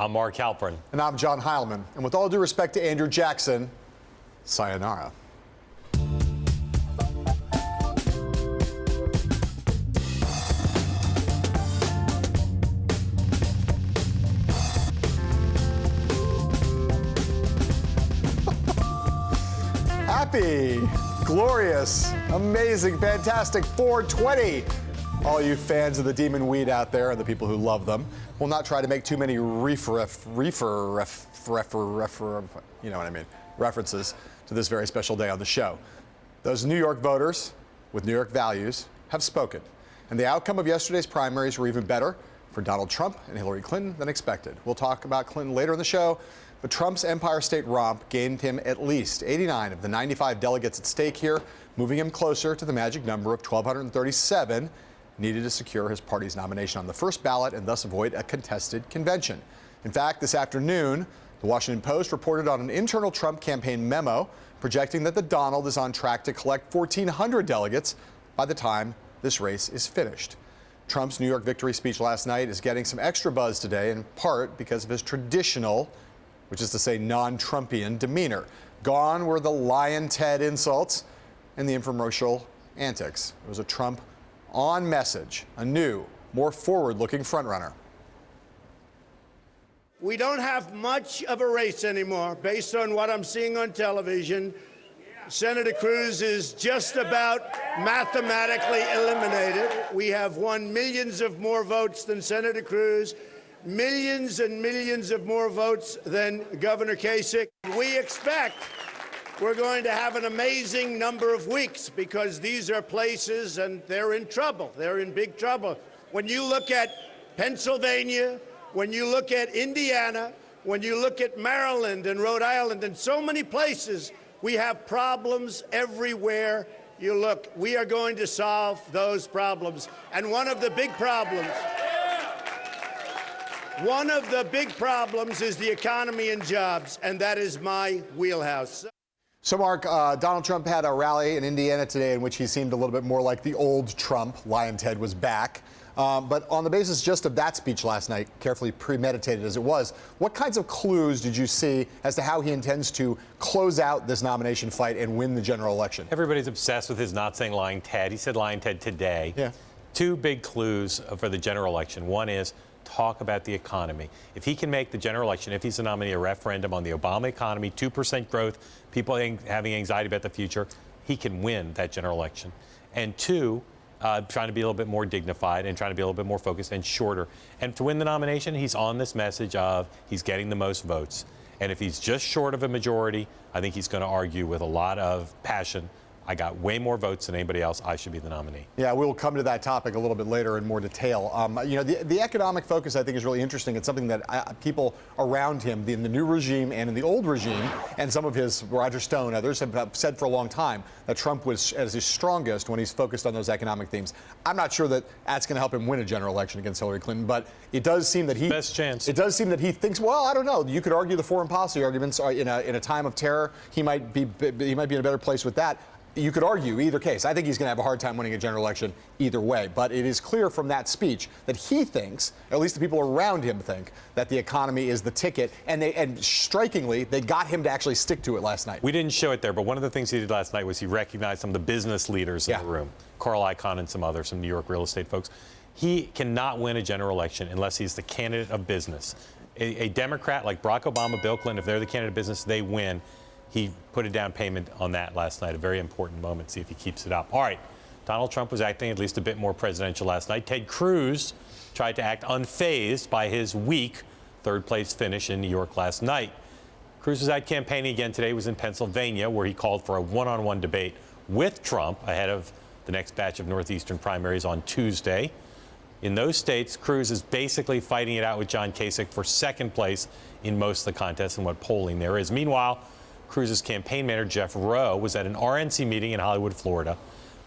I'm Mark Halperin. And I'm John Heilemann. And with all due respect to Andrew Jackson, sayonara. Happy, glorious, amazing, fantastic 420. All you fans of the demon weed out there and the people who love them will not try to make too many references to this very special day on the show. Those New York voters with New York values have spoken, and the outcome of yesterday's primaries were even better for Donald Trump and Hillary Clinton than expected. We'll talk about Clinton later in the show, but Trump's Empire State romp gained him at least 89 of the 95 delegates at stake here, moving him closer to the magic number of 1,237 needed to secure his party's nomination on the first ballot and thus avoid a contested convention. In fact, this afternoon, the Washington Post reported on an internal Trump campaign memo projecting that the Donald is on track to collect 1,400 delegates by the time this race is finished. Trump's New York victory speech last night is getting some extra buzz today, in part because of his traditional, which is to say non-Trumpian, demeanor. Gone were the Lion Ted insults and the infomercial antics. It was a Trump on message, a new, more forward-looking frontrunner. We don't have much of a race anymore, based on what I'm seeing on television. Senator Cruz is just about mathematically eliminated. We have won millions of more votes than Senator Cruz, millions and millions of more votes than Governor Kasich. We expect we're going to have an amazing number of weeks because these are places and they're in trouble. They're in big trouble. When you look at Pennsylvania, when you look at Indiana, when you look at Maryland and Rhode Island and so many places, we have problems everywhere you look. We are going to solve those problems. And one of the big problems is the economy and jobs, and that is my wheelhouse. So, Mark, Donald Trump had a rally in Indiana today in which he seemed a little bit more like the old Trump. Lion Ted was back. But on the basis just of that speech last night, carefully premeditated as it was, what kinds of clues did you see as to how he intends to close out this nomination fight and win the general election? Everybody's obsessed with his not saying Lion Ted. He said Lion Ted today. Yeah. Two big clues for the general election. One is talk about the economy. If he can make the general election, if he's the nominee, a referendum on the Obama economy, 2% growth, people having anxiety about the future, he can win that general election. And two, trying to be a little bit more dignified and trying to be a little bit more focused and shorter. And to win the nomination, he's on this message of he's getting the most votes. And if he's just short of a majority, I think he's going to argue with a lot of passion. I got way more votes than anybody else. I should be the nominee. Yeah, we'll come to that topic a little bit later in more detail. The economic focus, I think, is really interesting. It's something that people around him, in the new regime and in the old regime, and some of his, Roger Stone, others, have said for a long time that Trump was at his strongest when he's focused on those economic themes. I'm not sure that that's going to help him win a general election against Hillary Clinton, but it does seem that best chance. It does seem that he thinks, well, I don't know. You could argue the foreign policy arguments in a time of terror. He might be in a better place with that. You could argue either case. I think he's going to have a hard time winning a general election either way. But it is clear from that speech that he thinks, at least the people around him think, that the economy is the ticket. And strikingly, they got him to actually stick to it last night. We didn't show it there, but one of the things he did last night was he recognized some of the business leaders in the room, Carl Icahn and some New York real estate folks. He cannot win a general election unless he's the candidate of business. A Democrat like Barack Obama, Bill Clinton, if they're the candidate of business, they win. He put a down payment on that last night, a very important moment. See if he keeps it up. All right, Donald Trump was acting at least a bit more presidential last night. Ted Cruz tried to act unfazed by his weak third-place finish in New York last night. Cruz was out campaigning again today. He was in Pennsylvania, where he called for a one-on-one debate with Trump ahead of the next batch of Northeastern primaries on Tuesday. In those states, Cruz is basically fighting it out with John Kasich for second place in most of the contests and what polling there is. Meanwhile, Cruz's campaign manager, Jeff Rowe, was at an RNC meeting in Hollywood, Florida,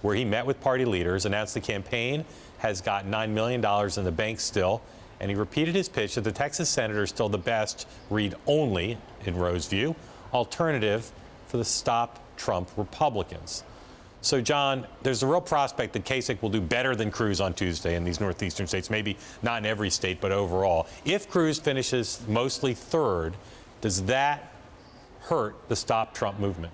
where he met with party leaders, announced the campaign has got $9 million in the bank still, and he repeated his pitch that the Texas senator is still the best, read only, in Rowe's view, alternative for the Stop Trump Republicans. So, John, there's a real prospect that Kasich will do better than Cruz on Tuesday in these northeastern states, maybe not in every state, but overall. If Cruz finishes mostly third, does that hurt the Stop Trump movement?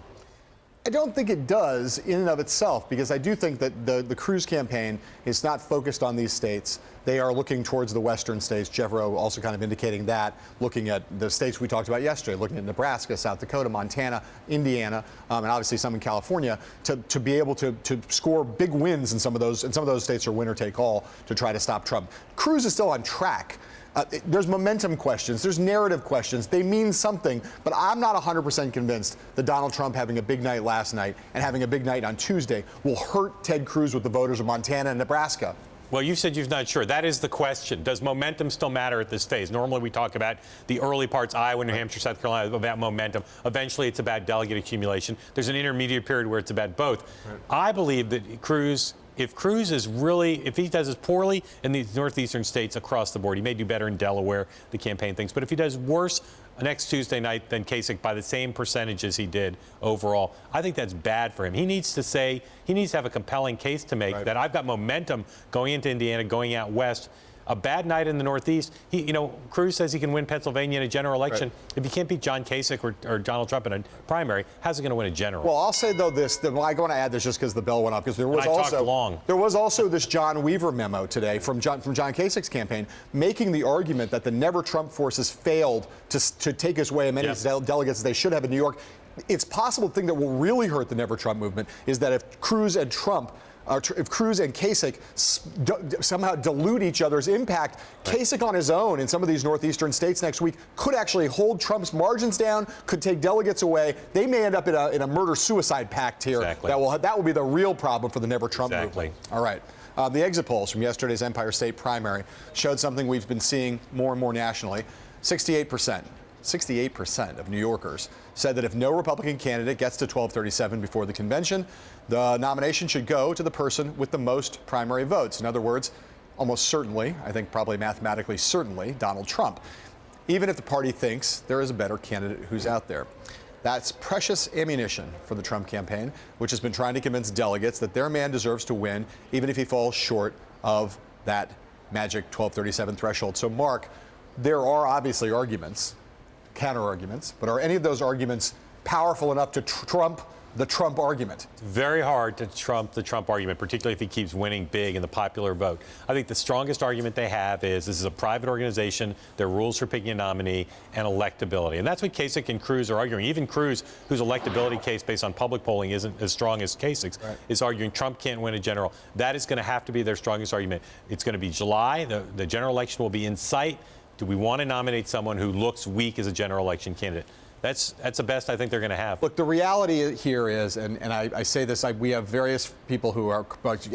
I don't think it does in and of itself, because I do think that the Cruz campaign is not focused on these states. They are looking towards the western states. Jeff Rowe also kind of indicating that, looking at the states we talked about yesterday, looking at Nebraska, South Dakota, Montana, Indiana, and obviously some in California, to be able to score big wins in some of those. And some of those states are winner take all to try to stop Trump. Cruz is still on track. There's momentum questions. There's narrative questions. They mean something, but I'm not 100% convinced that Donald Trump having a big night last night and having a big night on Tuesday will hurt Ted Cruz with the voters of Montana and Nebraska. Well, you said you're not sure. That is the question. Does momentum still matter at this phase? Normally we talk about the early parts, Iowa, New Hampshire, South Carolina, about momentum. Eventually it's about delegate accumulation. There's an intermediate period where it's about both. Right. I believe that if Cruz is really, if he does as poorly in these northeastern states across the board, he may do better in Delaware, the campaign things, but if he does worse next Tuesday night than Kasich by the same percentages he did overall, I think that's bad for him. He needs to have a compelling case to make that I've got momentum going into Indiana, going out west. A bad night in the Northeast. Cruz says he can win Pennsylvania in a general election. Right. If he can't beat John Kasich or Donald Trump in a primary, how's he going to win a general? Well, I'll say though this. I want to add this just because the bell went up, because there was also this John Weaver memo today from John Kasich's campaign making the argument that the Never Trump forces failed to take as way many delegates as they should have in New York. It's possible the thing that will really hurt the Never Trump movement is that if Cruz and Kasich somehow dilute each other's impact, Kasich on his own in some of these northeastern states next week could actually hold Trump's margins down, could take delegates away. They may end up in a murder-suicide pact here. Exactly. That will be the real problem for the Never Trump movement. All right. The exit polls from yesterday's Empire State primary showed something we've been seeing more and more nationally. 68% of New Yorkers said that if no Republican candidate gets to 1237 before the convention, the nomination should go to the person with the most primary votes. In other words, almost certainly, I think probably mathematically certainly, Donald Trump, even if the party thinks there is a better candidate who's out there. That's precious ammunition for the Trump campaign, which has been trying to convince delegates that their man deserves to win, even if he falls short of that magic 1237 threshold. So, Mark, there are obviously arguments, counter-arguments, but are any of those arguments powerful enough to trump the Trump argument? It's very hard to trump the Trump argument, particularly if he keeps winning big in the popular vote. I think the strongest argument they have is this is a private organization, there are rules for picking a nominee, and electability. And that's what Kasich and Cruz are arguing. Even Cruz, whose electability case based on public polling isn't as strong as Kasich's, is arguing Trump can't win a general. That is going to have to be their strongest argument. It's going to be July. The general election will be in sight. Do we want to nominate someone who looks weak as a general election candidate? That's the best I think they're going to have. Look, the reality here is, and I say this, we have various people who are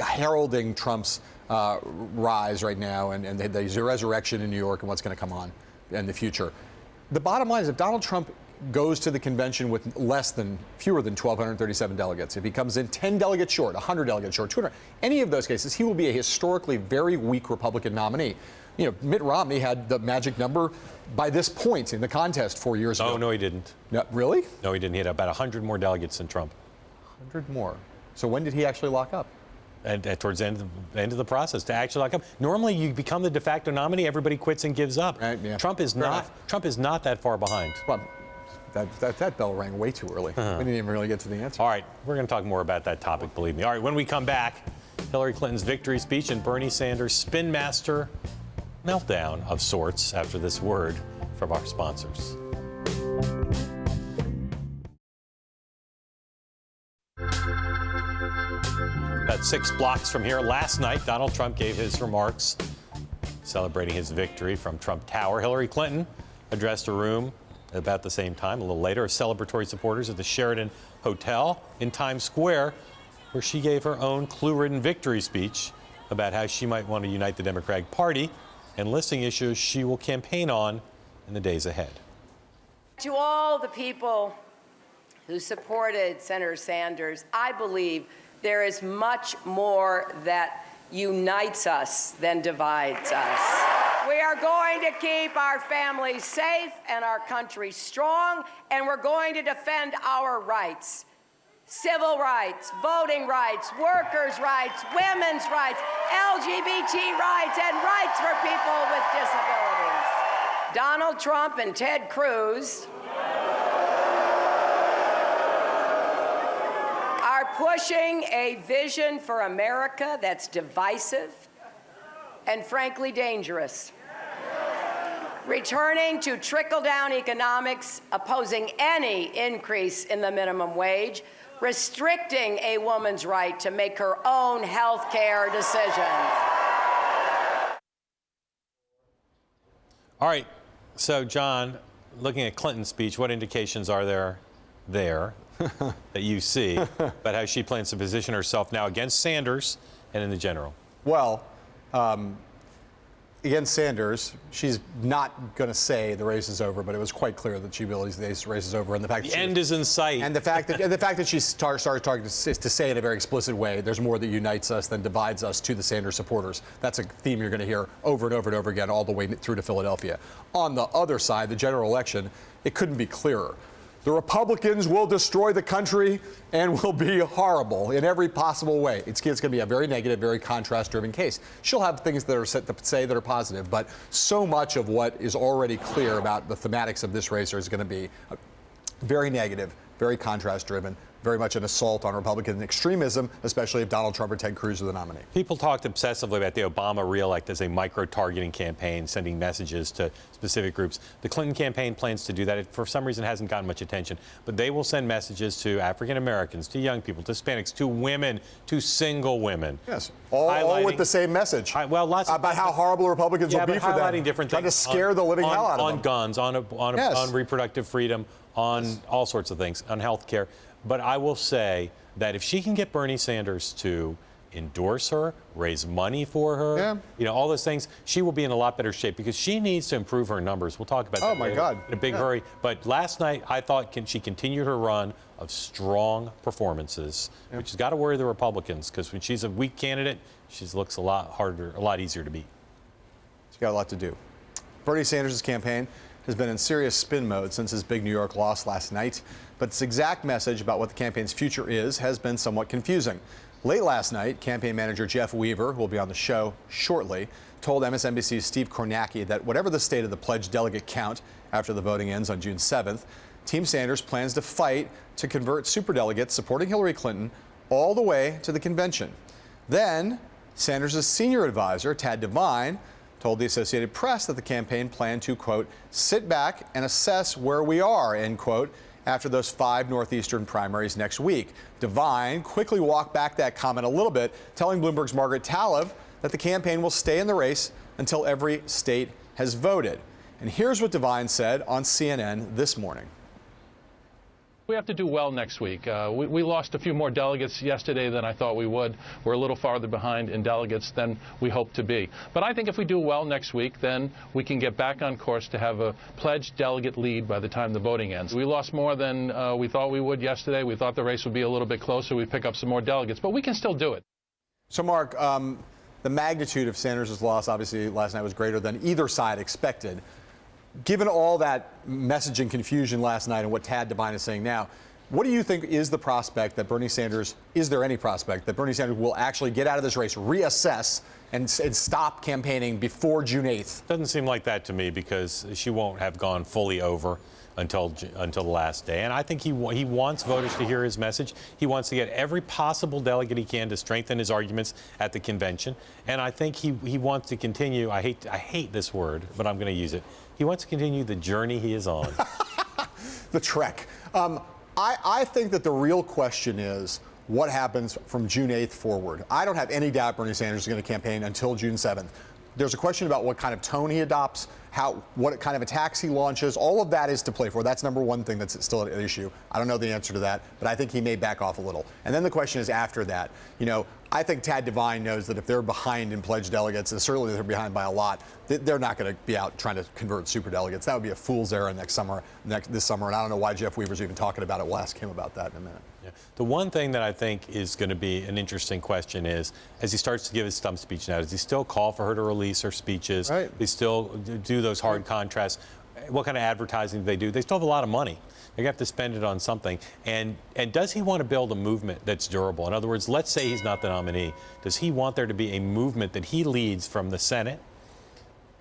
heralding Trump's rise right now and the resurrection in New York and what's going to come on in the future. The bottom line is if Donald Trump goes to the convention with fewer than 1,237 delegates, if he comes in 10 delegates short, 100 delegates short, 200, any of those cases, he will be a historically very weak Republican nominee. Mitt Romney had the magic number by this point in the contest 4 years ago. Oh, no, he didn't. No, really? No, he didn't. He had about 100 more delegates than Trump. 100 more. So when did he actually lock up? And towards the end of the process to actually lock up. Normally, you become the de facto nominee, everybody quits and gives up. Right, yeah. Trump is not that far behind. Well, that bell rang way too early. We didn't even really get to the answer. All right, we're going to talk more about that topic, believe me. All right, when we come back, Hillary Clinton's victory speech and Bernie Sanders' spin master meltdown of sorts after this word from our sponsors. About 6 blocks from here, last night, Donald Trump gave his remarks celebrating his victory from Trump Tower. Hillary Clinton addressed a room at about the same time, a little later, of celebratory supporters at the Sheraton Hotel in Times Square, where she gave her own clue-ridden victory speech about how she might want to unite the Democratic Party and listing issues she will campaign on in the days ahead. To all the people who supported Senator Sanders, I believe there is much more that unites us than divides us. We are going to keep our families safe and our country strong, and we're going to defend our rights. civil rights, voting rights, workers' rights, women's rights, LGBT rights, and rights for people with disabilities. Donald Trump and Ted Cruz are pushing a vision for America that's divisive and frankly dangerous. Returning to trickle-down economics, opposing any increase in the minimum wage, restricting a woman's right to make her own health care decisions. All right, so John, looking at Clinton's speech, what indications are there that you see about how she plans to position herself now against Sanders and in the general? Well, against Sanders, she's not going to say the race is over, but it was quite clear that she believes the race is over, and the fact that the end is in sight, and the fact that she started talking to say in a very explicit way, there's more that unites us than divides us to the Sanders supporters. That's a theme you're going to hear over and over and over again, all the way through to Philadelphia. On the other side, the general election, it couldn't be clearer. The Republicans will destroy the country and will be horrible in every possible way. It's going to be a very negative, very contrast-driven case. She'll have things that are set to say that are positive, but so much of what is already clear about the thematics of this race is going to be very negative, very contrast-driven, very much an assault on Republican extremism, especially if Donald Trump or Ted Cruz are the nominee. People talked obsessively about the Obama reelect as a micro-targeting campaign, sending messages to specific groups. The Clinton campaign plans to do that. It, for some reason, hasn't gotten much attention. But they will send messages to African Americans, to young people, to Hispanics, to women, to single women. Yes, all with the same message. Lots about how horrible Republicans will be for them. Highlighting different things. Trying to scare the living hell out of them. On guns, on reproductive freedom, on all sorts of things, on health care. But I will say that if she can get Bernie Sanders to endorse her, raise money for her, all those things, she will be in a lot better shape because she needs to improve her numbers. We'll talk about that later in a big hurry. But last night, I thought she continued her run of strong performances, which has got to worry the Republicans because when she's a weak candidate, she looks a lot easier to beat. She's got a lot to do. Bernie Sanders' campaign has been in serious spin mode since his big New York loss last night, but its exact message about what the campaign's future is has been somewhat confusing. Late last night, campaign manager Jeff Weaver, who will be on the show shortly, told MSNBC's Steve Kornacki that whatever the state of the pledged delegate count after the voting ends on June 7th, Team Sanders plans to fight to convert superdelegates supporting Hillary Clinton all the way to the convention. Then, Sanders' senior advisor, Tad Devine, told the Associated Press that the campaign planned to, quote, sit back and assess where we are, end quote, after those 5 Northeastern primaries next week. Devine quickly walked back that comment a little bit, telling Bloomberg's Margaret Talev that the campaign will stay in the race until every state has voted. And here's what Devine said on CNN this morning. We have to do well next week. We lost a few more delegates yesterday than I thought we would. We're a little farther behind in delegates than we hope to be. But I think if we do well next week, then we can get back on course to have a pledged delegate lead by the time the voting ends. We lost more than we thought we would yesterday. We thought the race would be a little bit closer. We'd pick up some more delegates, but we can still do it. So, Mark, the magnitude of Sanders' loss, obviously, last night was greater than either side expected. Given all that messaging confusion last night and what Tad Devine is saying now, what do you think is the prospect that Bernie Sanders, is there any prospect that Bernie Sanders will actually get out of this race, reassess, and stop campaigning before June 8th? Doesn't seem like that to me because she won't have gone fully over until the last day. And I think he wants voters to hear his message. He wants to get every possible delegate he can to strengthen his arguments at the convention. And I think he wants to continue, I hate this word, but I'm going to use it. He wants to continue the journey he is on. The trek. I think that the real question is what happens from June 8th forward. I don't have any doubt Bernie Sanders is going to campaign until June 7th. There's a question about what kind of tone he adopts, what kind of attacks he launches. All of that is to play for. That's number one thing that's still an issue. I don't know the answer to that, but I think he may back off a little. And then the question is after that. I think Tad Devine knows that if they're behind in pledged delegates, and certainly they're behind by a lot, they're not going to be out trying to convert superdelegates. That would be a fool's errand this summer. And I don't know why Jeff Weaver's even talking about it. We'll ask him about that in a minute. Yeah. The one thing that I think is going to be an interesting question is, as he starts to give his stump speech now, does he still call for her to release her speeches? Right. Does he still do those hard contrasts? what kind of advertising do they do? They still have a lot of money. They have to spend it on something. And does he want to build a movement that's durable? In other words, let's say he's not the nominee. Does he want there to be a movement that he leads from the Senate?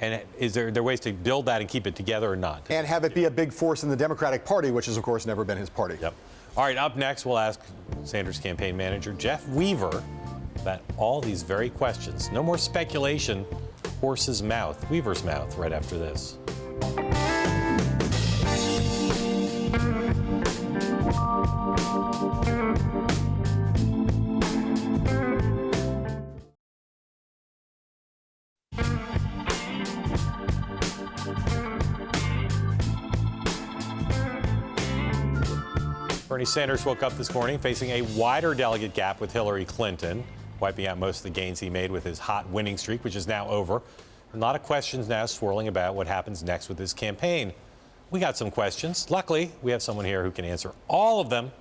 And is there ways to build that and keep it together or not? And have it be a big force in the Democratic Party, which has, of course, never been his party. Yep. All right, up next, we'll ask Sanders campaign manager Jeff Weaver about all these very questions. No more speculation. Horse's mouth, Weaver's mouth, right after this. Bernie Sanders woke up this morning facing a wider delegate gap with Hillary Clinton, wiping out most of the gains he made with his hot winning streak, which is now over. A lot of questions now swirling about what happens next with his campaign. We got some questions. Luckily, we have someone here who can answer all of them.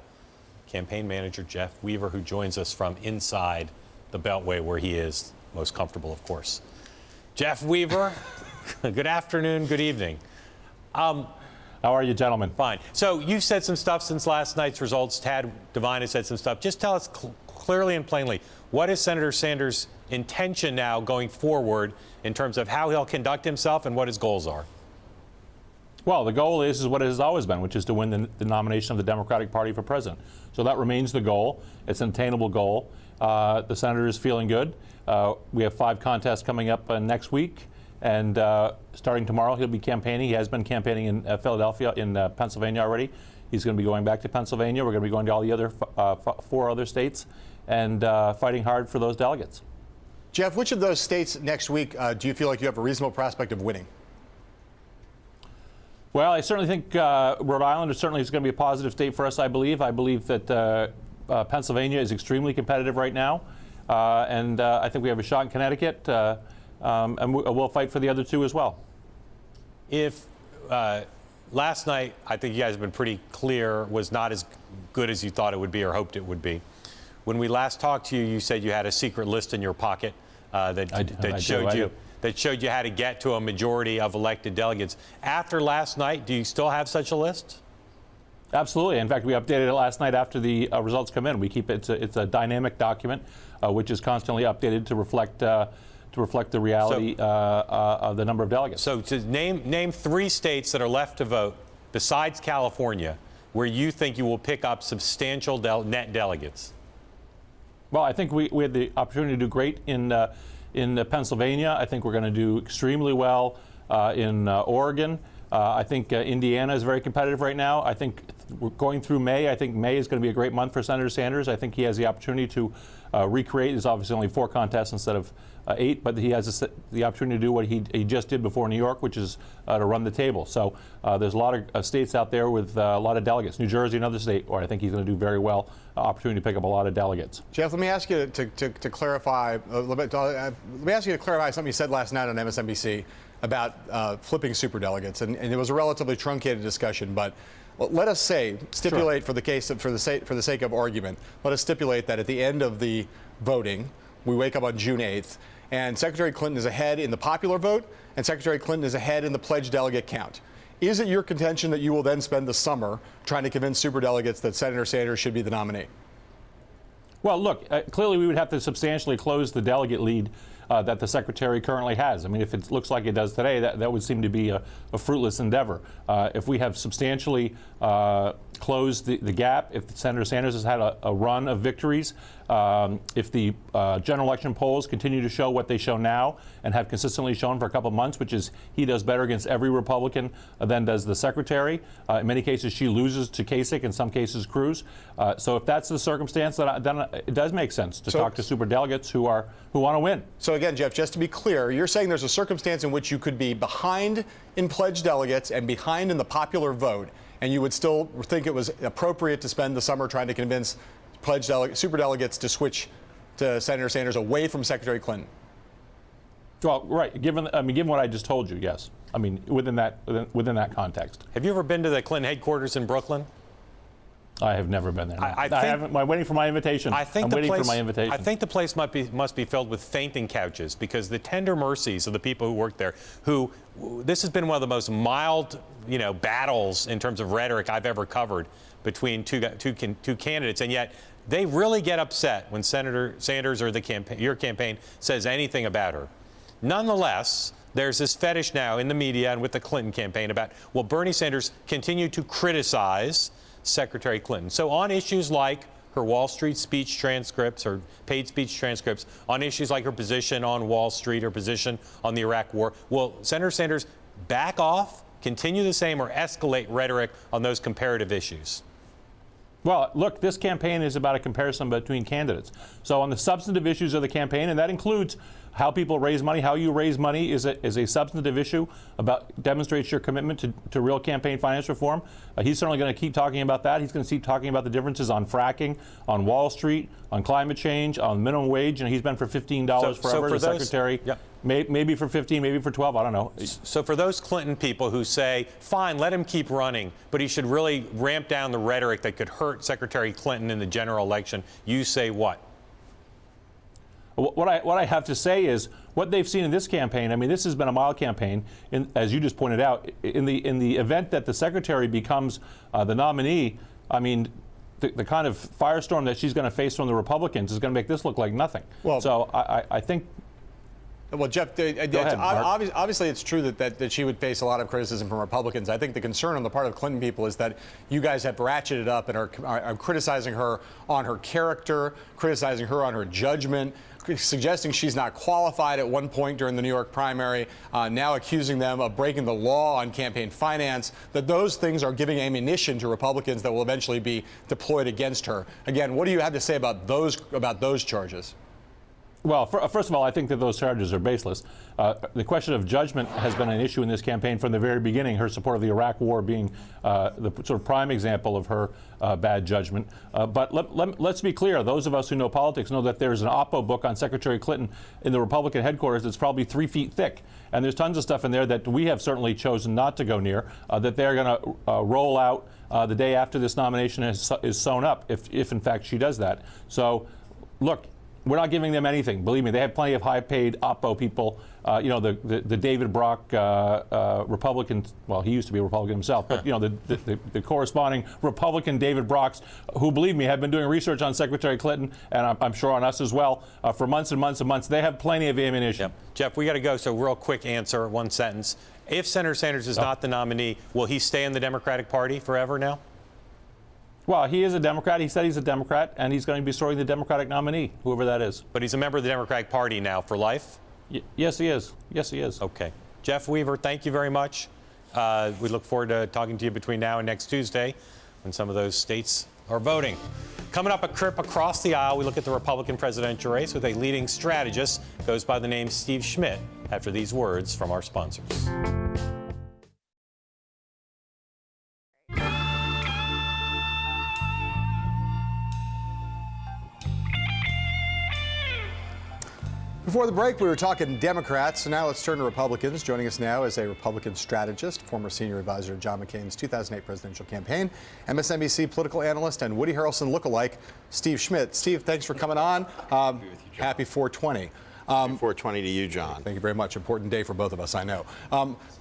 Campaign manager Jeff Weaver, who joins us from inside the Beltway, where he is most comfortable, of course. Jeff Weaver, good afternoon, good evening. How are you, gentlemen? Fine. So you've said some stuff since last night's results. Tad Devine has said some stuff. Just tell us clearly and plainly, what is Senator Sanders' intention now going forward in terms of how he'll conduct himself and what his goals are? Well, the goal is what it has always been, which is to win the nomination of the Democratic Party for president. So that remains the goal. It's an attainable goal. The senator is feeling good. We have 5 contests coming up next week. And starting tomorrow, he'll be campaigning. He has been campaigning in Philadelphia, in Pennsylvania already. He's going to be going back to Pennsylvania. We're going to be going to all the other 4 other states and fighting hard for those delegates. Jeff, which of those states next week do you feel like you have a reasonable prospect of winning? Well, I certainly think Rhode Island is going to be a positive state for us, I believe. I believe that Pennsylvania is extremely competitive right now. And I think we have a shot in Connecticut. And we'll fight for the other 2 as well. If last night, I think you guys have been pretty clear, was not as good as you thought it would be or hoped it would be. When we last talked to you, you said you had a secret list in your pocket that showed you how to get to a majority of elected delegates. After last night, do you still have such a list? Absolutely. In fact, we updated it last night after the results come in. We keep it. It's a dynamic document, which is constantly updated to reflect the reality of the number of delegates. So to name 3 states that are left to vote besides California where you think you will pick up substantial net delegates. Well, I think we had the opportunity to do great in Pennsylvania. I think we're going to do extremely well in Oregon. I think Indiana is very competitive right now. I think we're going through May. I think May is going to be a great month for Senator Sanders. I think he has the opportunity to recreate. There's obviously only 4 contests instead of 8, but he has the opportunity to do what he just did before New York, which is to run the table. So there's a lot of states out there with a lot of delegates. New Jersey, another state where I think he's going to do very well. Opportunity to pick up a lot of delegates. Jeff, let me ask you to clarify a little bit. Let me ask you to clarify something you said last night on MSNBC about flipping superdelegates, and it was a relatively truncated discussion, but. Well, let us stipulate for the sake of argument, let us stipulate that at the end of the voting, we wake up on June 8th, and Secretary Clinton is ahead in the popular vote, and Secretary Clinton is ahead in the pledged delegate count. Is it your contention that you will then spend the summer trying to convince superdelegates that Senator Sanders should be the nominee? Well, look, clearly we would have to substantially close the delegate lead that the Secretary currently has. I mean, if it looks like it does today, that would seem to be a fruitless endeavor. If we have substantially closed the gap, if Senator Sanders has had a run of victories, if the general election polls continue to show what they show now and have consistently shown for a couple of months, which is he does better against every Republican than does the Secretary. In many cases, she loses to Kasich, in some cases Cruz. So if that's the circumstance, then it does make sense to talk to superdelegates who want to win. So again, Jeff, just to be clear, you're saying there's a circumstance in which you could be behind in pledged delegates and behind in the popular vote, and you would still think it was appropriate to spend the summer trying to convince superdelegates to switch to Senator Sanders away from Secretary Clinton. Well, right. Given what I just told you, yes. I mean, within that context. Have you ever been to the Clinton headquarters in Brooklyn? I have never been there. No. I haven't. I'm waiting for my invitation. I'm waiting for my invitation. I think the place must be filled with fainting couches, because the tender mercies of the people who work there, this has been one of the most mild, battles in terms of rhetoric I've ever covered between two candidates, and yet they really get upset when Senator Sanders or your campaign says anything about her. Nonetheless, there's this fetish now in the media and with the Clinton campaign about, will Bernie Sanders continue to criticize Secretary Clinton? So on issues like her Wall Street speech transcripts or paid speech transcripts, on issues like her position on Wall Street or position on the Iraq War, will Senator Sanders back off, continue the same, or escalate rhetoric on those comparative issues? Well, look, this campaign is about a comparison between candidates. So on the substantive issues of the campaign, and that includes how people raise money, how you raise money is a substantive issue, demonstrates your commitment to real campaign finance reform. He's certainly going to keep talking about that. He's going to keep talking about the differences on fracking, on Wall Street, on climate change, on minimum wage, and he's been for $15 forever as secretary. Yep. Maybe for 15, maybe for 12, I don't know. So for those Clinton people who say, fine, let him keep running, but he should really ramp down the rhetoric that could hurt Secretary Clinton in the general election, you say what? What I have to say is what they've seen in this campaign. I mean, this has been a mild campaign, as you just pointed out. In the event that the secretary becomes the nominee, I mean, the kind of firestorm that she's going to face from the Republicans is going to make this look like nothing. Well, so I think. Well, Jeff, obviously it's true that she would face a lot of criticism from Republicans. I think the concern on the part of Clinton people is that you guys have ratcheted up and are criticizing her on her character, criticizing her on her judgment, suggesting she's not qualified at one point during the New York primary, now accusing them of breaking the law on campaign finance, that those things are giving ammunition to Republicans that will eventually be deployed against her. Again, what do you have to say about those charges? Well, first of all, I think that those charges are baseless. The question of judgment has been an issue in this campaign from the very beginning, her support of the Iraq War being the sort of prime example of her bad judgment. But let's be clear. Those of us who know politics know that there's an oppo book on Secretary Clinton in the Republican headquarters that's probably 3 feet thick. And there's tons of stuff in there that we have certainly chosen not to go near, that they're going to roll out the day after this nomination is sewn up, if in fact she does that. So, look, we're not giving them anything. Believe me, they have plenty of high-paid oppo people. The David Brock Republican. Well, he used to be a Republican himself, but the corresponding Republican David Brocks, who, believe me, have been doing research on Secretary Clinton, and I'm sure on us as well, for months and months and months. They have plenty of ammunition. Yep. Jeff, we got to go. So, real quick answer, one sentence. If Senator Sanders is not the nominee, will he stay in the Democratic Party forever now? Well, he is a Democrat. He said he's a Democrat, and he's going to be supporting the Democratic nominee, whoever that is. But he's a member of the Democratic Party now for life? Yes, he is. Yes, he is. Okay. Jeff Weaver, thank you very much. We look forward to talking to you between now and next Tuesday when some of those states are voting. Coming up, a trip across the aisle, we look at the Republican presidential race with a leading strategist, goes by the name Steve Schmidt, after these words from our sponsors. Before the break, we were talking Democrats, so now let's turn to Republicans. Joining us now is a Republican strategist, former senior advisor to John McCain's 2008 presidential campaign, MSNBC political analyst, and Woody Harrelson lookalike, Steve Schmidt. Steve, thanks for coming on. Happy 420. Happy 420 to you, John. Thank you very much. Important day for both of us, I know.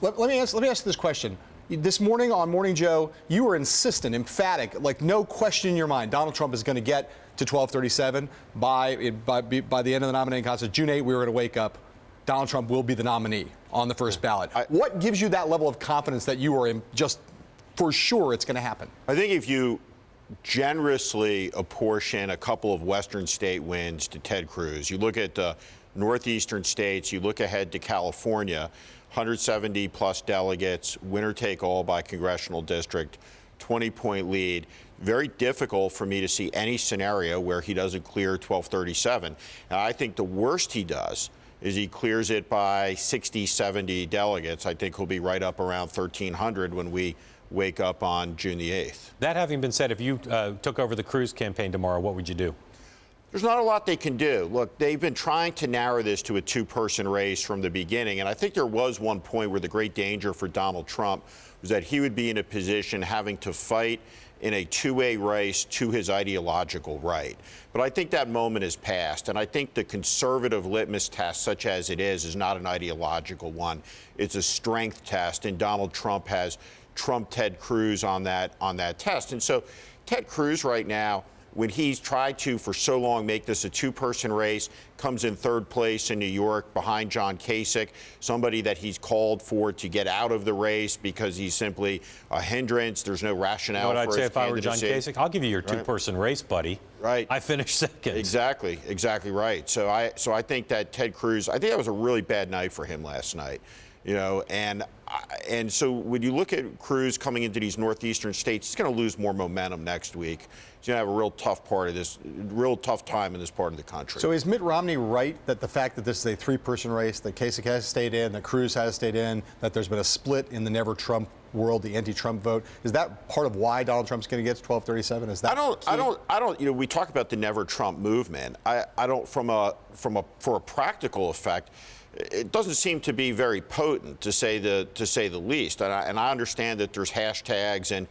Let me ask this question. This morning on Morning Joe, you were insistent, emphatic, like no question in your mind, Donald Trump is going to get to 1237 by the end of the nominating contest. June 8, we were going to wake up. Donald Trump will be the nominee on the first ballot. What gives you that level of confidence that you are just for sure it's going to happen? I think if you generously apportion a couple of Western state wins to Ted Cruz, you look at the northeastern states, you look ahead to California, 170 plus delegates, winner take all by congressional district, 20-point lead. Very difficult for me to see any scenario where he doesn't clear 1237. And I think the worst he does is he clears it by 60, 70 delegates. I think he'll be right up around 1,300 when we wake up on June the 8th. That having been said, if you took over the Cruz campaign tomorrow, what would you do? There's not a lot they can do. Look, they've been trying to narrow this to a two-person race from the beginning, and I think there was one point where the great danger for Donald Trump was that he would be in a position having to fight in a two-way race to his ideological right. But I think that moment is past, and I think the conservative litmus test, such as it is not an ideological one. It's a strength test, and Donald Trump has trumped Ted Cruz on that test. And so Ted Cruz right now, when he's tried to, for so long, make this a two-person race, comes in third place in New York behind John Kasich, somebody that he's called for to get out of the race because he's simply a hindrance. There's no rationale You know what for I'd say his if I were John candidacy. Kasich? I'll give you your two-person race, buddy. Right. I finished second. Exactly right. So I think that Ted Cruz, I think that was a really bad night for him last night. You know, and so when you look at Cruz coming into these northeastern states, he's going to lose more momentum next week. He's going to have a real tough time in this part of the country. So is Mitt Romney right that the fact that this is a three-person race, that Kasich has stayed in, that Cruz has stayed in, that there's been a split in the never Trump world, the anti-Trump vote, is that part of why Donald Trump's going to get to 1237? Is that I don't. You know, we talk about the never Trump movement. I don't for a practical effect. It doesn't seem to be very potent, to say the least. And I understand that there's hashtags and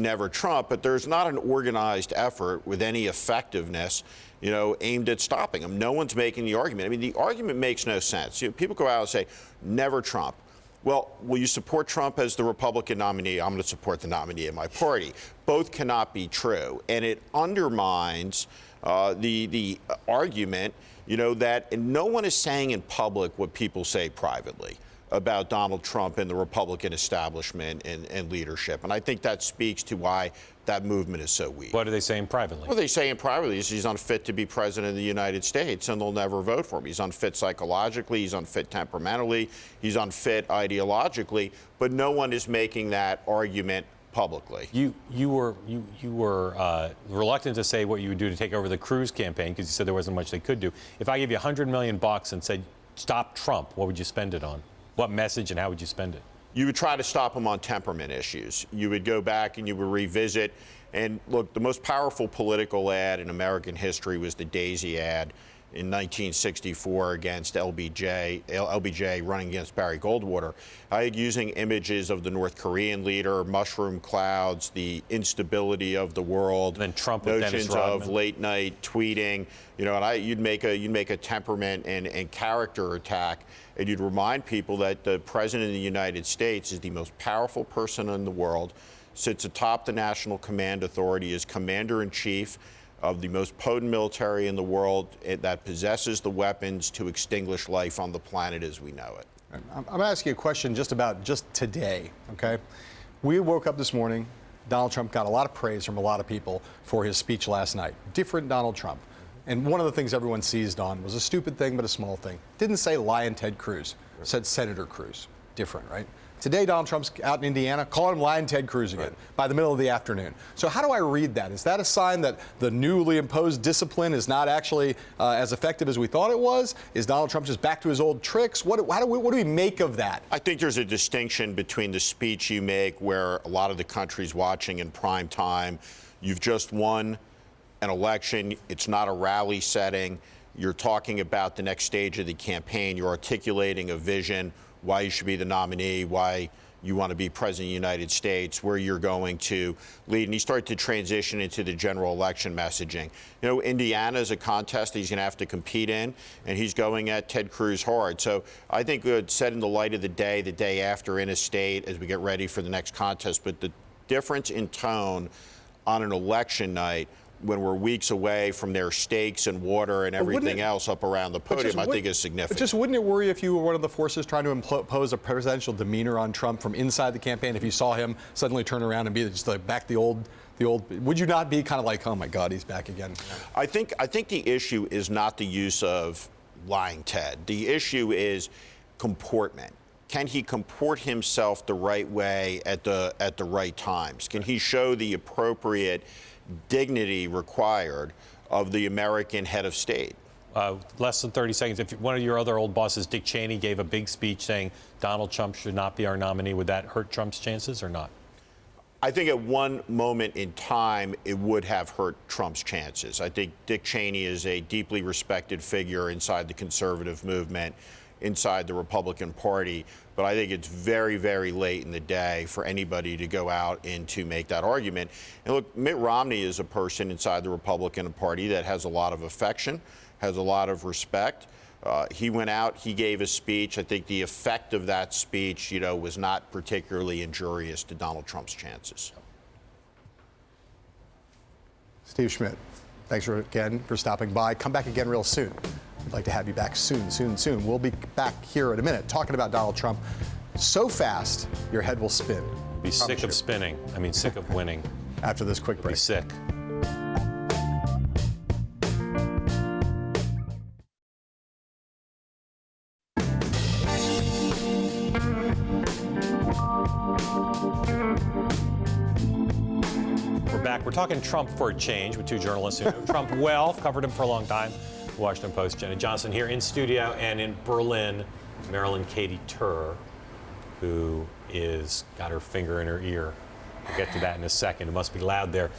Never Trump, but there's not an organized effort with any effectiveness, you know, aimed at stopping him. No one's making the argument. I mean, the argument makes no sense. You know, people go out and say, Never Trump. Well, will you support Trump as the Republican nominee? I'm going to support the nominee of my party. Both cannot be true, and it undermines the argument, you know, that no one is saying in public what people say privately about Donald Trump and the Republican establishment and leadership. And I think that speaks to why that movement is so weak. What are they saying privately? What they say in privately is he's unfit to be president of the United States, and they'll never vote for him. He's unfit psychologically, he's unfit temperamentally, he's unfit ideologically, but no one is making that argument publicly. You were reluctant to say what you would do to take over the Cruz campaign because you said there wasn't much they could do. If I gave you $100 million and said, stop Trump, what would you spend it on? What message and how would you spend it? You would try to stop him on temperament issues. You would go back and you would revisit. And look, the most powerful political ad in American history was the Daisy ad in 1964 against LBJ running against Barry Goldwater. Using images of the North Korean leader, mushroom clouds, the instability of the world, and then Trump with notions of late night tweeting, you know, and you'd make a temperament and character attack, and you'd remind people that the president of the United States is the most powerful person in the world, sits atop the National Command Authority, is commander-in-chief of the most potent military in the world that possesses the weapons to extinguish life on the planet as we know it. I'm going to ask you a question just today, okay? We woke up this morning, Donald Trump got a lot of praise from a lot of people for his speech last night. Different Donald Trump. And one of the things everyone seized on was a stupid thing, but a small thing. Didn't say Lion Ted Cruz, said Senator Cruz. Different, right? Today, Donald Trump's out in Indiana, calling him Lion Ted Cruz again by the middle of the afternoon. So how do I read that? Is that a sign that the newly imposed discipline is not actually as effective as we thought it was? Is Donald Trump just back to his old tricks? What do we make of that? I think there's a distinction between the speech you make where a lot of the country's watching in prime time. You've just won an election. It's not a rally setting. You're talking about the next stage of the campaign. You're articulating a vision, why you should be the nominee, why you want to be president of the United States, where you're going to lead. And you start to transition into the general election messaging. You know, Indiana is a contest that he's going to have to compete in, and he's going at Ted Cruz hard. So I think it's set in the light of the day after in a state as we get ready for the next contest. But the difference in tone on an election night when we're weeks away from their steaks and water and everything else up around the podium, I think is significant. But just wouldn't it worry if you were one of the forces trying to impose a presidential demeanor on Trump from inside the campaign, if you saw him suddenly turn around and be just like back the old, would you not be kind of like, oh my God, he's back again? I think the issue is not the use of lying Ted. The issue is comportment. Can he comport himself the right way at the right times? Can he show the appropriate dignity required of the American head of state? Less than 30 seconds. If one of your other old bosses, Dick Cheney, gave a big speech saying Donald Trump should not be our nominee, would that hurt Trump's chances or not? I think at one moment in time, it would have hurt Trump's chances. I think Dick Cheney is a deeply respected figure inside the conservative movement. inside the Republican Party. But I think it's very, very late in the day for anybody to go out and to make that argument. And look, Mitt Romney is a person inside the Republican Party that has a lot of affection, has a lot of respect. He went out, he gave a speech. I think the effect of that speech, was not particularly injurious to Donald Trump's chances. Steve Schmidt, thanks again for stopping by. Come back again real soon. We'd like to have you back soon. We'll be back here in a minute talking about Donald Trump so fast your head will spin. Be sick of spinning. I mean, sick of winning. After this quick break. Be sick. We're talking Trump for a change with two journalists who know Trump well, covered him for a long time. Washington Post, Jenna Johnson here in studio, and in Berlin, Maryland, Katy who is got her finger in her ear. We'll get to that in a second. It must be loud there.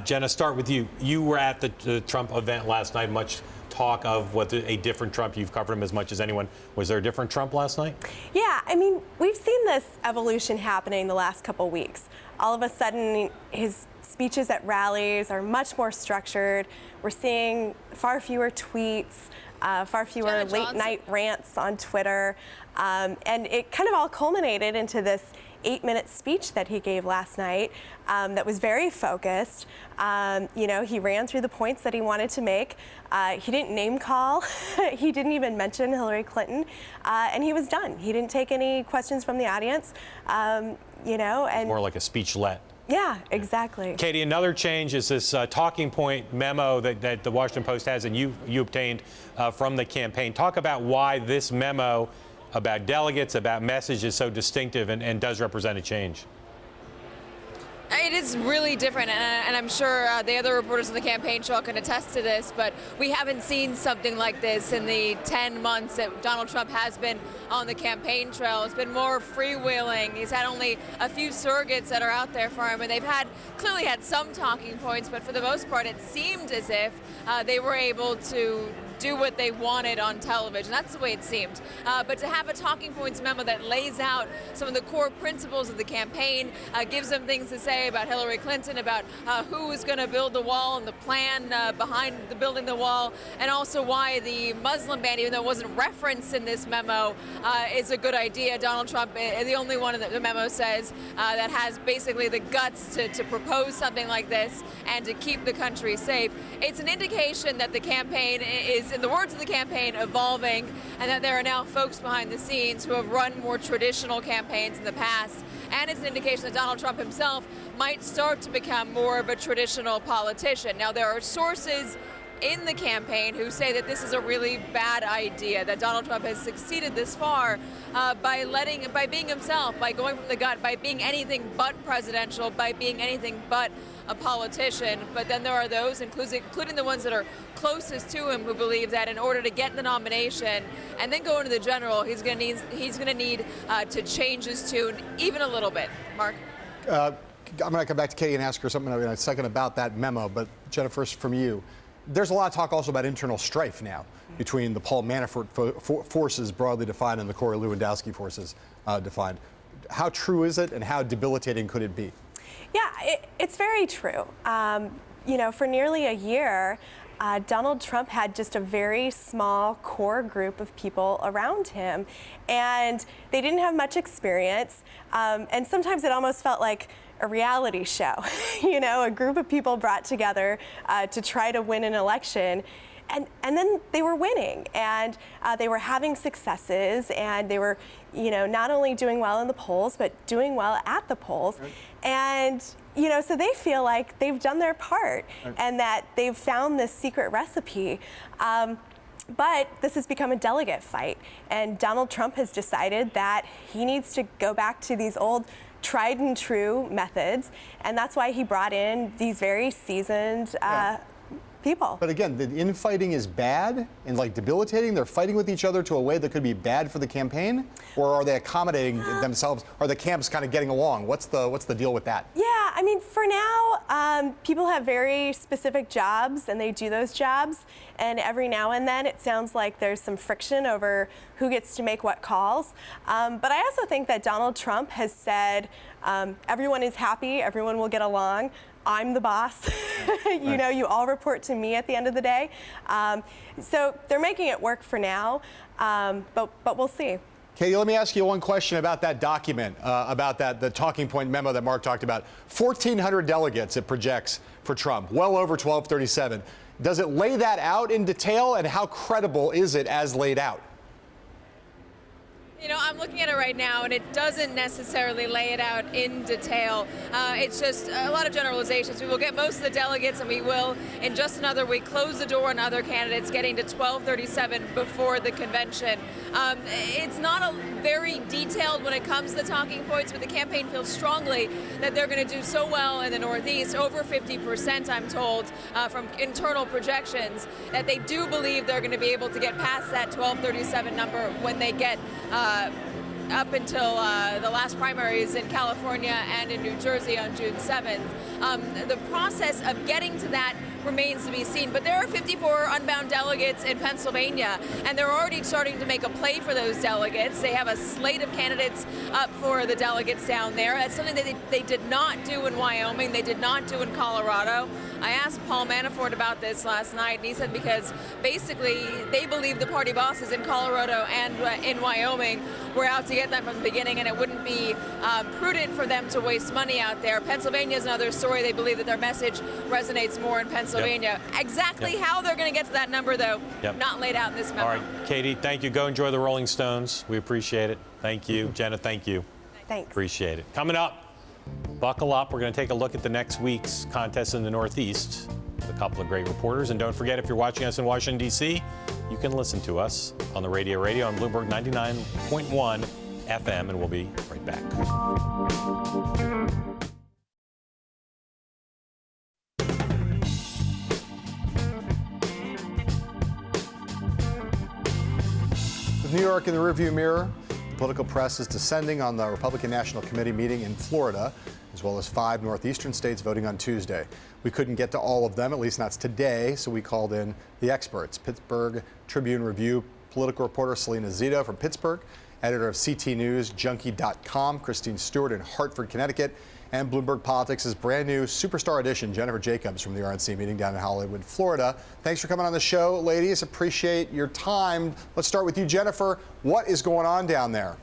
Jenna, start with you. You were at the Trump event last night. Much talk of a different Trump. You've covered him as much as anyone. Was there a different Trump last night? Yeah, I mean, we've seen this evolution happening the last couple weeks. All of a sudden, his speeches at rallies are much more structured. We're seeing far fewer tweets, far fewer late-night rants on Twitter. And it kind of all culminated into this 8-minute speech that he gave last night that was very focused. He ran through the points that he wanted to make. He didn't name call. He didn't even mention Hillary Clinton. And he was done. He didn't take any questions from the audience, and more like a speechlet. Yeah, exactly. Katy, another change is this talking point memo that the Washington Post has and you obtained from the campaign. Talk about why this memo about delegates, about message is so distinctive and does represent a change. It is really different, and I'm sure the other reporters on the campaign trail can attest to this, but we haven't seen something like this in the 10 months that Donald Trump has been on the campaign trail. It's been more freewheeling. He's had only a few surrogates that are out there for him, and they've clearly had some talking points, but for the most part, it seemed as if they were able to do what they wanted on television. That's the way it seemed. But to have a talking points memo that lays out some of the core principles of the campaign, gives them things to say about Hillary Clinton, about who is going to build the wall and the plan behind the building the wall, and also why the Muslim ban, even though it wasn't referenced in this memo, is a good idea. Donald Trump is the only one that the memo says that has basically the guts to propose something like this and to keep the country safe. It's an indication that the campaign is, in the words of the campaign, evolving, and that there are now folks behind the scenes who have run more traditional campaigns in the past. And it's an indication that Donald Trump himself might start to become more of a traditional politician. Now, there are sources in the campaign who say that this is a really bad idea, that Donald Trump has succeeded this far by being himself, by going from the gut, by being anything but presidential, by being anything but a politician. But then there are those, including the ones that are closest to him, who believe that in order to get the nomination and then go into the general, he's going to need to change his tune even a little bit. Mark? I'm going to come back to Katy and ask her something in a second about that memo, but Jenna, first from you. There's a lot of talk also about internal strife now between the Paul Manafort forces broadly defined and the Corey Lewandowski forces defined. How true is it, and how debilitating could it be? Yeah, it's very true. For nearly a year, Donald Trump had just a very small core group of people around him, and they didn't have much experience, and sometimes it almost felt like a reality show, a group of people brought together to try to win an election. And then they were winning, and they were having successes, and they were, not only doing well in the polls, but doing well at the polls. Right. And, so they feel like they've done their part, right, and that they've found this secret recipe. But this has become a delegate fight, and Donald Trump has decided that he needs to go back to these old tried and true methods, and that's why he brought in these very seasoned people. But again, the infighting is bad and debilitating. They're fighting with each other to a way that could be bad for the campaign, or are they accommodating themselves? Are the camps kind of getting along? What's the deal with that? Yeah, I mean, for now, people have very specific jobs, and they do those jobs. And every now and then, it sounds like there's some friction over who gets to make what calls. But I also think that Donald Trump has said, everyone is happy, everyone will get along. I'm the boss. You know, you all report to me at the end of the day. So they're making it work for now, but we'll see. Katy, let me ask you one question about that document, about the talking point memo that Mark talked about. 1,400 delegates it projects for Trump, well over 1237. Does it lay that out in detail, and how credible is it as laid out? You know, I'm looking at it right now, and it doesn't necessarily lay it out in detail. It's just a lot of generalizations. We will get most of the delegates, and we will, in just another week, close the door on other candidates getting to 1237 before the convention. It's not very detailed when it comes to the talking points, but the campaign feels strongly that they're going to do so well in the Northeast, over 50%, I'm told, from internal projections, that they do believe they're going to be able to get past that 1237 number when they get up until the last primaries in California and in New Jersey on June 7th. The process of getting to that remains to be seen, but there are 54 unbound delegates in Pennsylvania, and they're already starting to make a play for those delegates. They have a slate of candidates up for the delegates down there. That's something that they did not do in Wyoming, they did not do in Colorado. I asked Paul Manafort about this last night, and he said because basically they believe the party bosses in Colorado and in Wyoming were out to get them from the beginning, and it wouldn't be prudent for them to waste money out there. Pennsylvania is another story. They believe that their message resonates more in Pennsylvania. Yep. Exactly how they're going to get to that number, though, not laid out in this memo. All right, Katy, thank you. Go enjoy the Rolling Stones. We appreciate it. Thank you. Jenna, thank you. Thanks. Appreciate it. Coming up, buckle up. We're going to take a look at the next week's contest in the Northeast with a couple of great reporters. And don't forget, if you're watching us in Washington, D.C., you can listen to us on the radio on Bloomberg 99.1 FM, and we'll be right back. With New York in the rearview mirror, the political press is descending on the Republican National Committee meeting in Florida, as well as 5 northeastern states voting on Tuesday. We couldn't get to all of them, at least not today, so we called in the experts. Pittsburgh Tribune Review political reporter Salena Zito from Pittsburgh, editor of CTNewsJunkie.com, Christine Stuart in Hartford, Connecticut, and Bloomberg Politics' brand new superstar edition, Jennifer Jacobs from the RNC meeting down in Hollywood, Florida. Thanks for coming on the show, ladies. Appreciate your time. Let's start with you, Jennifer. What is going on down there?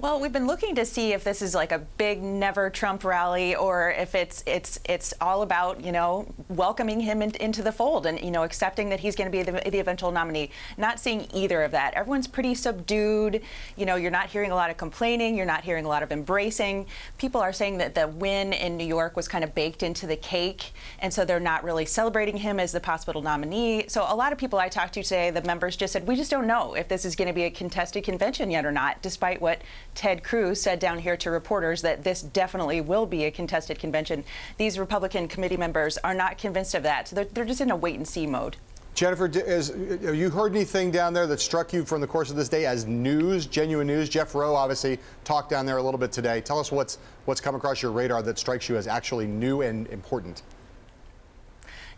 Well, we've been looking to see if this is like a big never Trump rally, or if it's all about, you know, welcoming him into the fold and, you know, accepting that he's going to be the eventual nominee. Not seeing either of that. Everyone's pretty subdued. You know, you're not hearing a lot of complaining. You're not hearing a lot of embracing. People are saying that the win in New York was kind of baked into the cake, and so they're not really celebrating him as the possible nominee. So a lot of people I talked to today, the members just said, we just don't know if this is going to be a contested convention yet or not, despite what Ted Cruz said down here to reporters that this definitely will be a contested convention. These Republican committee members are not convinced of that. So they're just in a wait-and-see mode. Jennifer, have you heard anything down there that struck you from the course of this day as news, genuine news? Jeff Rowe obviously talked down there a little bit today. Tell us what's come across your radar that strikes you as actually new and important.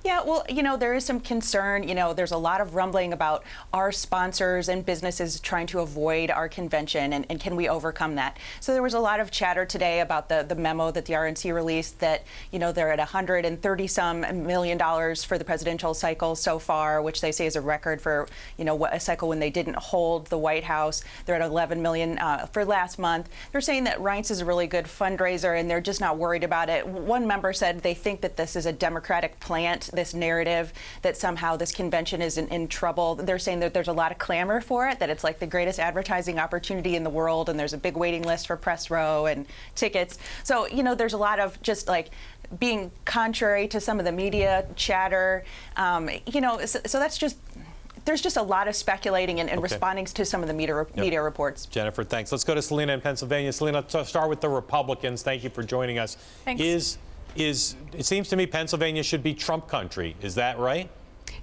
Yeah, well, you know, there is some concern. You know, there's a lot of rumbling about our sponsors and businesses trying to avoid our convention, and can we overcome that? So there was a lot of chatter today about the memo that the RNC released that, you know, they're at $130-some million for the presidential cycle so far, which they say is a record for, you know, a cycle when they didn't hold the White House. They're at $11 million for last month. They're saying that Reince is a really good fundraiser, and they're just not worried about it. One member said they think that this is a Democratic plant, this narrative that somehow this convention is in trouble. They're saying that there's a lot of clamor for it, that it's like the greatest advertising opportunity in the world, and there's a big waiting list for press row and tickets. So, you know, there's a lot of just like being contrary to some of the media chatter. You know, so that's just, there's just a lot of speculating and responding to some of the media reports. Jennifer, thanks. Let's go to Salena in Pennsylvania. Salena, let's start with the Republicans. Thank you for joining us. Thanks. It seems to me Pennsylvania should be Trump country. Is that right?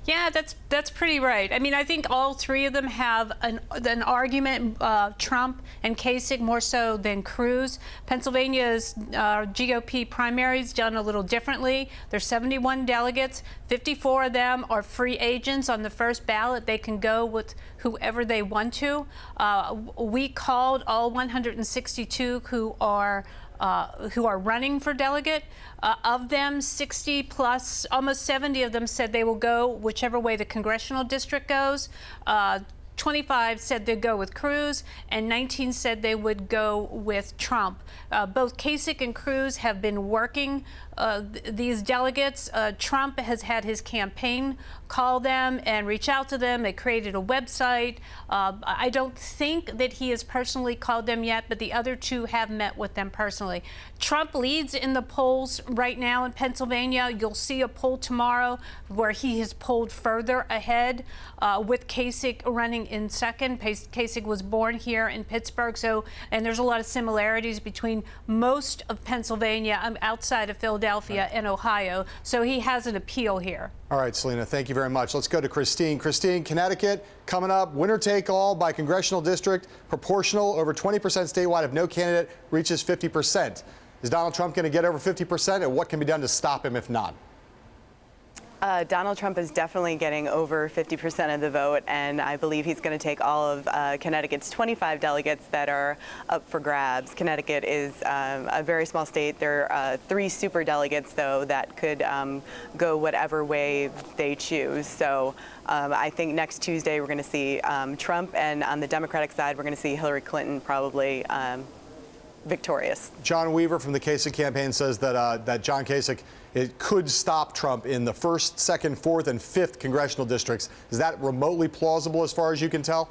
Yeah, that's pretty right. I mean, I think all three of them have an argument, Trump and Kasich more so than Cruz. Pennsylvania's GOP primaries done a little differently. There's 71 delegates. 54 of them are free agents on the first ballot. They can go with whoever they want to. We called all 162 who are running for delegate. Of them, 60 plus, almost 70 of them said they will go whichever way the congressional district goes. 25 said they'd go with Cruz, and 19 said they would go with Trump. Both Kasich and Cruz have been working these delegates. Trump has had his campaign call them and reach out to them. They created a website. I don't think that he has personally called them yet, but the other two have met with them personally. Trump leads in the polls right now in Pennsylvania. You'll see a poll tomorrow where he has pulled further ahead with Kasich running in second. Kasich was born here in Pittsburgh, and there's a lot of similarities between most of Pennsylvania outside of Philadelphia and Ohio, so he has an appeal here. All right, Salena, thank you very much. Let's go to Christine. Christine, Connecticut coming up, winner take all by congressional district, proportional over 20% statewide if no candidate reaches 50%. Is Donald Trump going to get over 50%, and what can be done to stop him if not? Donald Trump is definitely getting over 50% of the vote, and I believe he's going to take all of Connecticut's 25 delegates that are up for grabs. Connecticut is a very small state. There are 3 super delegates, though, that could go whatever way they choose. So I think next Tuesday we're going to see Trump, and on the Democratic side, we're going to see Hillary Clinton probably victorious. John Weaver from the Kasich campaign says that John Kasich could stop Trump in the 1st, 2nd, 4th, and 5th congressional districts. Is that remotely plausible as far as you can tell?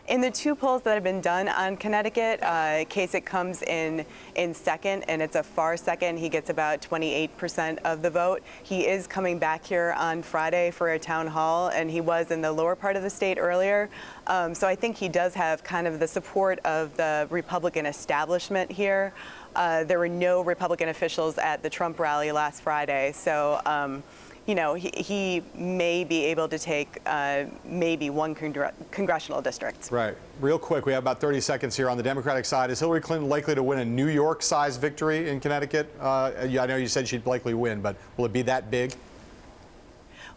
In the 2 polls that have been done on Connecticut, Kasich comes in second, and it's a far second. He gets about 28% of the vote. He is coming back here on Friday for a town hall, and he was in the lower part of the state earlier. So I think he does have kind of the support of the Republican establishment here. There were no Republican officials at the Trump rally last Friday, so you know, he may be able to take maybe 1 congressional district. Right. Real quick, we have about 30 seconds here on the Democratic side. Is Hillary Clinton likely to win a New York-sized victory in Connecticut? I know you said she'd likely win, but will it be that big?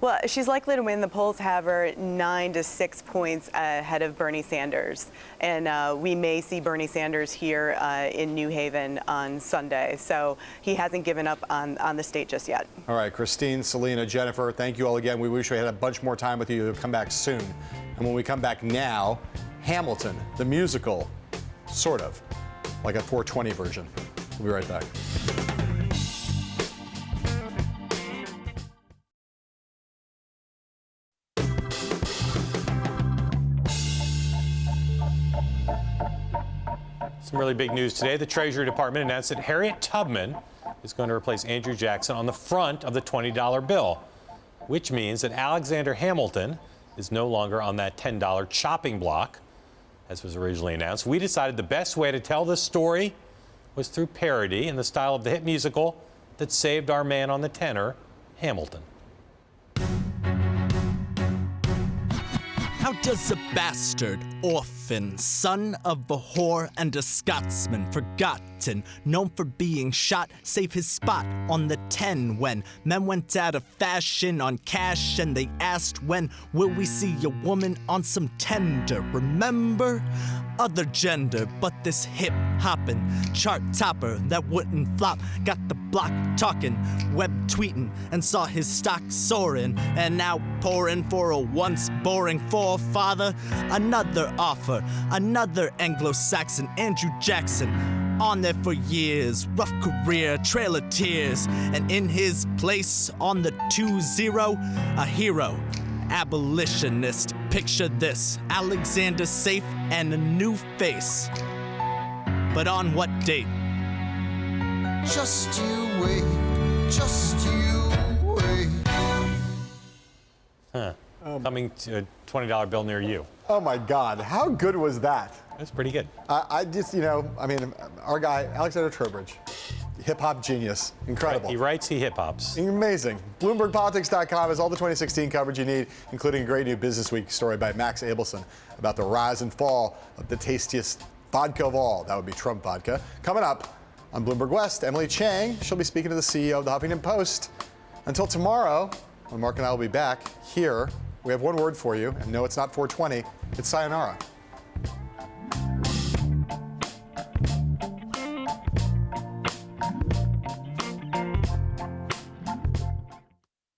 Well, she's likely to win. The polls have her 9 to 6 points ahead of Bernie Sanders. And we may see Bernie Sanders here in New Haven on Sunday. So he hasn't given up on the state just yet. All right, Christine, Salena, Jennifer, thank you all again. We wish we had a bunch more time with you. You'll come back soon. And when we come back now, Hamilton, the musical, sort of, like a 420 version. We'll be right back. Some really big news today. The Treasury Department announced that Harriet Tubman is going to replace Andrew Jackson on the front of the $20 bill, which means that Alexander Hamilton is no longer on that $10 chopping block, as was originally announced. We decided the best way to tell this story was through parody in the style of the hit musical that saved our man on the tenor, Hamilton. How does a bastard, orphan, son of a whore and a Scotsman, forgotten, known for being shot, save his spot on the 10 when men went out of fashion on cash and they asked, when will we see a woman on some tender? Remember? Other gender, but this hip-hoppin' chart topper that wouldn't flop got the block talking, web tweeting, and saw his stock soaring, and now pouring for a once boring forefather. Another offer, another Anglo-Saxon, Andrew Jackson, on there for years, rough career, trail of tears, and in his place on the 2-0, a hero. Abolitionist, picture this, Alexander safe and a new face. But on what date? Just you wait, just you wait. Huh. Coming to a $20 bill near you. Oh my God, how good was that? That's pretty good. I just, you know, I mean, our guy, Alexander Trowbridge, hip-hop genius. Incredible. He writes, he hip-hops. Amazing. BloombergPolitics.com has all the 2016 coverage you need, including a great new Business Week story by Max Abelson about the rise and fall of the tastiest vodka of all. That would be Trump vodka. Coming up on Bloomberg West, Emily Chang. She'll be speaking to the CEO of the Huffington Post. Until tomorrow, when Mark and I will be back here, we have one word for you, and no, it's not 420, it's sayonara.